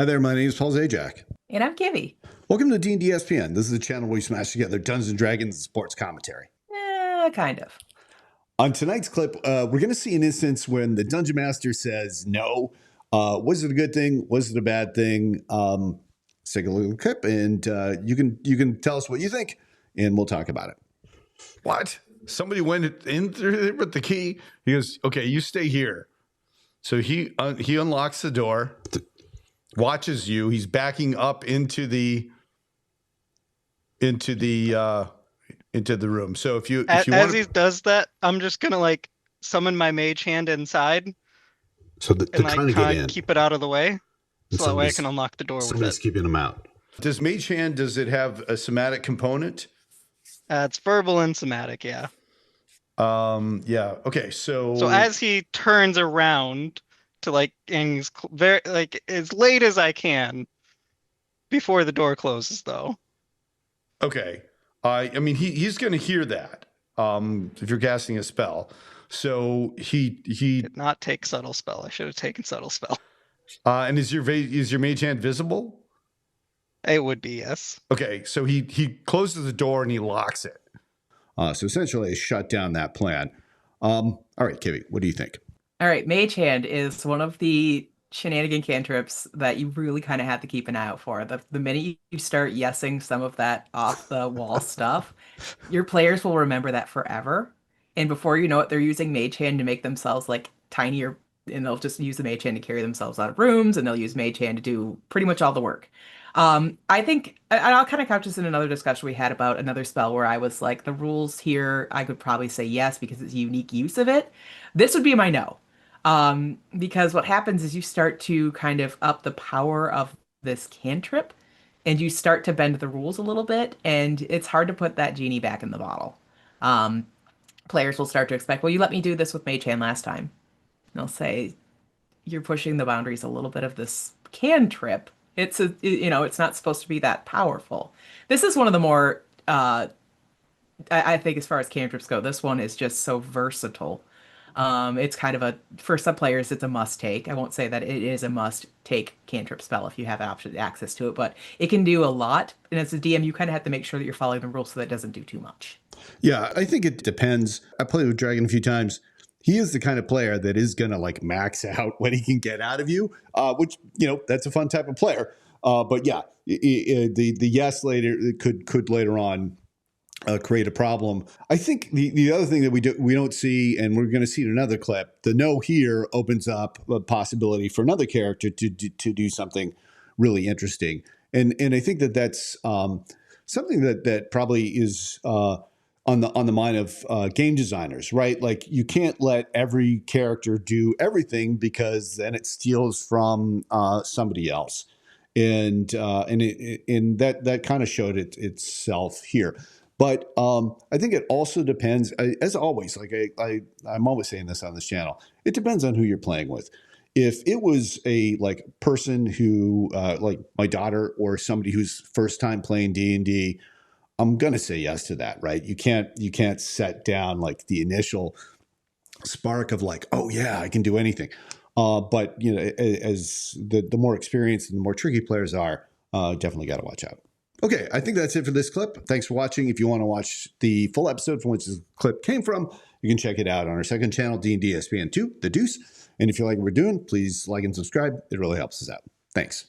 Hi there, my name is Paul Zajac. And I'm Kivyy. Welcome to DnDSPN. This is a channel where we smash together Dungeons & Dragons and sports commentary. Kind of. On tonight's clip, we're going to see an instance when the Dungeon Master says no. Was it a good thing? Was it a bad thing? Let's take a look at the clip, and you can tell us what you think, and we'll talk about it. What? Somebody went in there with the key. He goes, "Okay, you stay here." So he unlocks the door, watches you. He's backing up into the room. So if you as he does that, I'm just gonna summon my Mage Hand inside, So they're trying to get in. Keep it out of the way, so that way I can unlock the door with it. Somebody's keeping them out. Does Mage Hand, does it have a somatic component? It's verbal and somatic, yeah. Yeah. Okay. So as he turns around to and he's very as late as I can before the door closes, though. Okay. I mean, he's going to hear that if you're casting a spell. So he did not take subtle spell. I should have taken subtle spell. And is your Mage Hand visible? It would be, yes. Okay. So he closes the door and he locks it. So essentially, shut down that plan. All right, Kivyy, what do you think? All right, Mage Hand is one of the shenanigan cantrips that you really kind of have to keep an eye out for. The minute you start yesing some of that off the wall stuff, your players will remember that forever. And before you know it, they're using Mage Hand to make themselves tinier, and they'll just use the Mage Hand to carry themselves out of rooms, and they'll use Mage Hand to do pretty much all the work. I think, and I'll kind of couch this in another discussion we had about another spell where I was like, the rules here, I could probably say yes because it's a unique use of it. This would be my no. Because what happens is you start to kind of up the power of this cantrip, and you start to bend the rules a little bit, and it's hard to put that genie back in the bottle. Players will start to expect, well, you let me do this with Mage Hand last time. And they'll say, you're pushing the boundaries a little bit of this cantrip. It's it's not supposed to be that powerful. This is one of the more, I think as far as cantrips go, this one is just so versatile. It's kind of for some players, it's a must take. I won't say that it is a must take cantrip spell if you have access to it, but it can do a lot. And as a DM, you kind of have to make sure that you're following the rules so that it doesn't do too much. Yeah, I think it depends. I played with Dragon a few times. He is the kind of player that is going to max out what he can get out of you, which, that's a fun type of player. But yeah, the yes later could later on create a problem. I think the other thing that we don't see, and we're going to see in another clip, the no here opens up a possibility for another character to do something really interesting. And I think that's something that probably is on the mind of game designers, right? Like, you can't let every character do everything because then it steals from somebody else, and that kind of showed itself here. But I think it also depends, as always. I'm always saying this on this channel. It depends on who you're playing with. If it was a person who like my daughter or somebody who's first time playing D&D, I'm going to say yes to that, right? You can't set down the initial spark of oh yeah, I can do anything. But as the more experienced and the more tricky players are, definitely got to watch out. Okay, I think that's it for this clip. Thanks for watching. If you want to watch the full episode from which this clip came from, you can check it out on our second channel, DnDSPN 2, The Deuce. And if you like what we're doing, please like and subscribe. It really helps us out. Thanks.